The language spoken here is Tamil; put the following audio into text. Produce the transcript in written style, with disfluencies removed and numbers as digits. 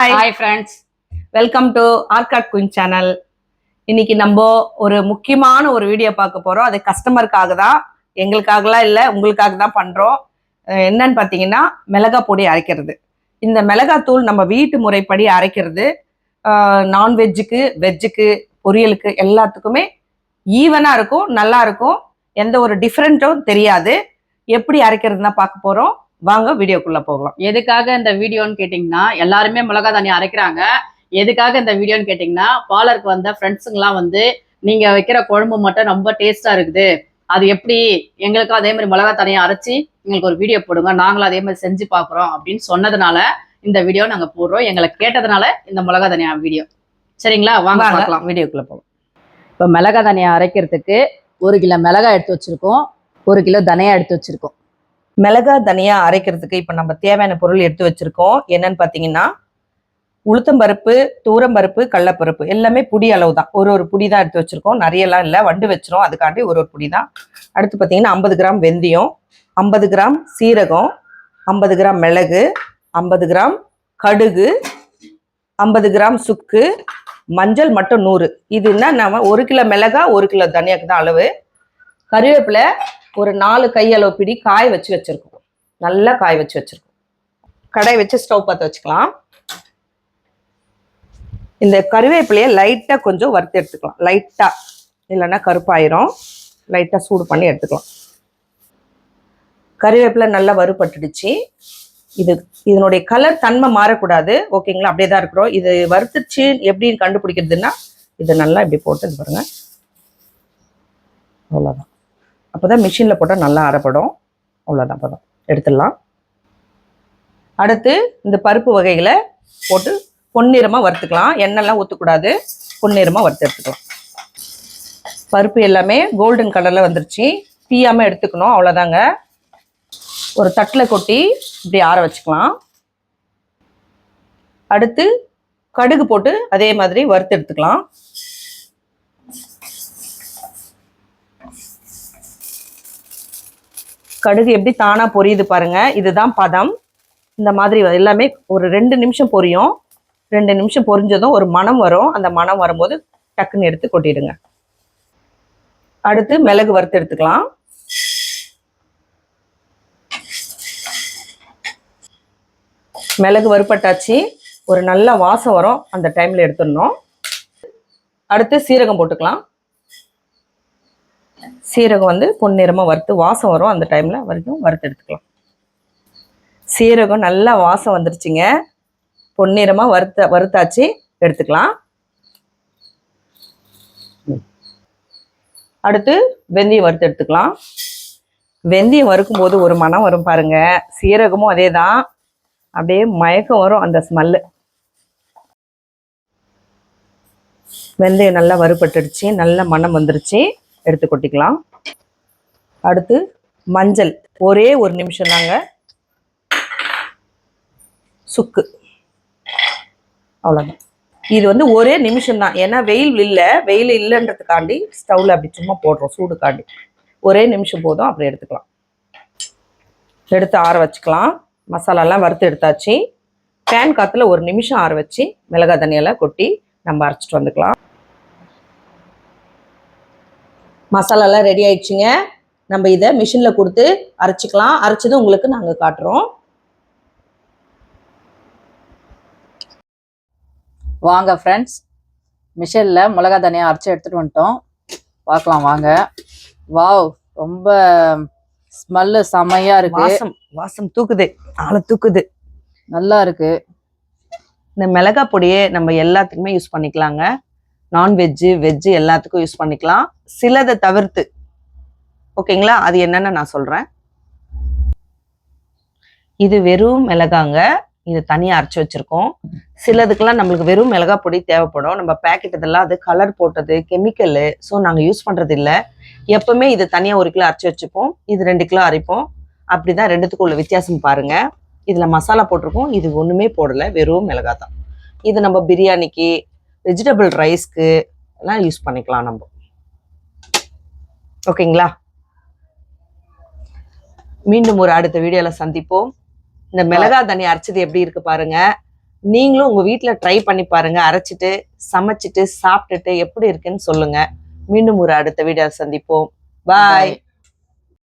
Hi friends, welcome to Arcot queen channel. இன்னைக்கு நம்ம ஒரு முக்கியமான ஒரு வீடியோ பார்க்க போறோம். அது கஸ்டமருக்காக தான், எங்களுக்காகலாம் இல்லை, உங்களுக்காக தான் பண்றோம். என்னன்னு பார்த்தீங்கன்னா மிளகா பொடி அரைக்கிறது. இந்த மிளகாத்தூள் நம்ம வீட்டு முறைப்படி அரைக்கிறது நான்வெஜ்ஜுக்கு, வெஜ்ஜுக்கு, பொரியலுக்கு எல்லாத்துக்குமே ஈவனா இருக்கும், நல்லா இருக்கும். எந்த ஒரு டிஃப்ரெண்ட்டும் தெரியாது. எப்படி அரைக்கிறதுனா பார்க்க போறோம். வாங்க வீடியோக்குள்ள போகலாம். எதுக்காக இந்த வீடியோன்னு கேட்டிங்கன்னா, எல்லாருமே மிளகா தண்ணி அரைக்கிறாங்க. எதுக்காக இந்த வீடியோன்னு கேட்டிங்கன்னா, பார்லருக்கு வந்த ஃப்ரெண்ட்ஸுங்கெல்லாம் வந்து நீங்க வைக்கிற குழம்பு மட்டும் ரொம்ப டேஸ்டா இருக்குது, அது எப்படி எங்களுக்கும் அதே மாதிரி மிளகா தண்ணியை அரைச்சி எங்களுக்கு ஒரு வீடியோ போடுங்க, நாங்களும் அதே மாதிரி செஞ்சு பார்க்குறோம் அப்படின்னு சொன்னதுனால இந்த வீடியோ நாங்கள் போடுறோம். எங்களை கேட்டதுனால இந்த மிளகா தனியா வீடியோ. சரிங்களா, வாங்க பார்க்கலாம். வீடியோக்குள்ள போகலாம். இப்போ மிளகா தனியா அரைக்கிறதுக்கு 1 கிலோ மிளகாய் எடுத்து வச்சிருக்கோம், 1 கிலோ தனியா எடுத்து வச்சிருக்கோம். மிளகா தனியா அரைக்கிறதுக்கு இப்போ நம்ம தேவையான பொருள் எடுத்து வச்சிருக்கோம். என்னன்னு பார்த்தீங்கன்னா உளுத்தம்பருப்பு, தூரம்பருப்பு, கடலப்பருப்பு எல்லாமே புடி அளவு தான். ஒரு புடி தான் எடுத்து வச்சிருக்கோம். நிறையலாம் இல்லை, வண்டு வச்சிரும், அதுக்காண்டி ஒரு புடி தான். அடுத்து பார்த்தீங்கன்னா 50 கிராம் வெந்தயம், 50 கிராம் சீரகம், 50 கிராம் மிளகு, 50 கிராம் கடுகு, 50 கிராம் சுக்கு, மஞ்சள் மட்டும் 100. இதுன்னா நம்ம 1 கிலோ மிளகா 1 கிலோ தனியாக்கு தான் அளவு. கருவேப்பிலை ஒரு 4 கையளவு பிடி காய வச்சு வச்சிருக்கோம். நல்லா காய வச்சு வச்சிருக்கோம். கடை வச்சு ஸ்டவ் பற்ற வச்சுக்கலாம். இந்த கருவேப்பிலையை லைட்டாக கொஞ்சம் வறுத்து எடுத்துக்கலாம். லைட்டாக, இல்லைன்னா கருப்பாயிரும். லைட்டாக சூடு பண்ணி எடுத்துக்கலாம். கருவேப்பிலை நல்லா வறுபட்டுடுச்சு. இதனுடைய கலர் தன்மை மாறக்கூடாது. ஓகேங்களா, அப்படியே தான் இருக்கிறோம். இது வறுத்துச்சு எப்படின்னு கண்டுபிடிக்கிறதுன்னா இது நல்லா இப்படி போட்டு இது பாருங்க, அவ்வளோதான். அப்போதான் மிஷினில் போட்டால் நல்லா அரைப்படும். அவ்வளோதான், அப்போதான் எடுத்துடலாம். அடுத்து இந்த பருப்பு வகைகளை போட்டு பொன்னிறமாக வறுத்துக்கலாம். எண்ணெய்லாம் ஊற்றக்கூடாது, பொன்னிறமாக வறுத்து எடுத்துக்கலாம். பருப்பு எல்லாமே கோல்டன் கலரில் வந்துருச்சு. தீயாமல் எடுத்துக்கணும், அவ்வளோதாங்க. ஒரு தட்டில் கொட்டி இப்படி ஆற வச்சுக்கலாம். அடுத்து கடுகு போட்டு அதே மாதிரி வறுத்து எடுத்துக்கலாம். கடுகு எப்படி தானா பொரியுது பாருங்க, இதுதான் பதம். இந்த மாதிரி எல்லாமே ஒரு 2 நிமிஷம் பொரியும். 2 நிமிஷம் பொரிஞ்சதும் ஒரு மணம் வரும். அந்த மணம் வரும்போது டக்குன்னு எடுத்து கொட்டிடுங்க. அடுத்து மிளகு வறுத்து எடுத்துக்கலாம். மிளகு வறுப்பட்டாச்சு, ஒரு நல்ல வாசம் வரும், அந்த டைம்ல எடுத்துடணும். அடுத்து சீரகம் போட்டுக்கலாம். சீரகம் வந்து பொன்னிறமாக வறுத்து வாசம் வரும், அந்த டைமில் வரைக்கும் வறுத்து எடுத்துக்கலாம். சீரகம் நல்லா வாசம் வந்துருச்சுங்க, பொன்னிறமாக வறுத்தாச்சு, எடுத்துக்கலாம். அடுத்து வெந்தயம் வறுத்து எடுத்துக்கலாம். வெந்தயம் வறுக்கும் போது ஒரு மணம் வரும் பாருங்க, சீரகமும் அதே தான், அப்படியே மயக்கம் வரும் அந்த ஸ்மெல்லு. வெந்தயம் நல்லா வறுபட்டுடுச்சு, நல்ல மணம் வந்துருச்சு, எடுத்து கொட்டிக்கலாம். அடுத்து மஞ்சள் ஒரே 1 நிமிஷம் தாங்க. சுக்கு, அவ்வளோதான். இது வந்து ஒரே நிமிஷம் தான், ஏன்னா வெயில் இல்லைன்றதுக்காண்டி ஸ்டவ்ல அப்படி சும்மா போடுறோம், சூடுக்காண்டி. ஒரே நிமிஷம் போதும், அப்படி எடுத்துக்கலாம். எடுத்து ஆற வச்சுக்கலாம். மசாலாலாம் வறுத்து எடுத்தாச்சு. பேன் காற்றுல 1 நிமிஷம் ஆற வச்சு மிளகாய் தண்ணியெல்லாம் கொட்டி நம்ம அரைச்சிட்டு வந்துக்கலாம். மசாலாலாம் ரெடி ஆயிடுச்சுங்க. நம்ம இதை மிஷினில் கொடுத்து அரைச்சிக்கலாம். அரைச்சதும் உங்களுக்கு நாங்கள் காட்டுறோம். வாங்க ஃப்ரெண்ட்ஸ், மிஷினில் மிளகா தனியா அரைச்சி எடுத்துகிட்டு வந்துட்டோம், பார்க்கலாம் வாங்க. வாவ், ரொம்ப ஸ்மெல்லு செம்மையாக இருக்குது. வாசம் தூக்குது, ஆளை தூக்குது, நல்லா இருக்குது. இந்த மிளகா பொடியை நம்ம எல்லாத்துக்குமே யூஸ் பண்ணிக்கலாங்க. நான்வெஜ்ஜு, வெஜ்ஜு எல்லாத்துக்கும் யூஸ் பண்ணிக்கலாம், சிலதை தவிர்த்து. ஓகேங்களா, அது என்னன்னு நான் சொல்கிறேன். இது வெறும் மிளகாங்க, இது தனியாக அரைச்சி வச்சுருக்கோம். சிலதுக்கெல்லாம் நம்மளுக்கு வெறும் மிளகா பொடி தேவைப்படும். நம்ம பேக்கெட் இதெல்லாம் அது கலர் போட்டது, கெமிக்கலு, ஸோ நாங்கள் யூஸ் பண்ணுறது இல்லை. எப்பவுமே இது தனியாக 1 கிலோ அரைச்சி வச்சுப்போம், இது 2 கிலோ அரைப்போம். அப்படி தான் ரெண்டுத்துக்கும் உள்ள வித்தியாசம் பாருங்கள். இதில் மசாலா போட்டிருக்கோம், இது ஒன்றுமே போடலை, வெறும் மிளகா தான். இது நம்ம பிரியாணிக்கு, வெஜிடபிள் ரைஸ்க்கு எல்லாம் யூஸ் பண்ணிக்கலாம் நம்ம. ஓகேங்களா, மீண்டும் ஒரு அடுத்த வீடியோவில் சந்திப்போம். இந்த மிளகா தண்ணி அரைச்சது எப்படி இருக்கு பாருங்க. நீங்களும் உங்க வீட்ல ட்ரை பண்ணி பாருங்க, அரைச்சிட்டு சமைச்சிட்டு சாப்பிட்டுட்டு எப்படி இருக்குன்னு சொல்லுங்க. மீண்டும் ஒரு அடுத்த வீடியோ சந்திப்போம். பாய்.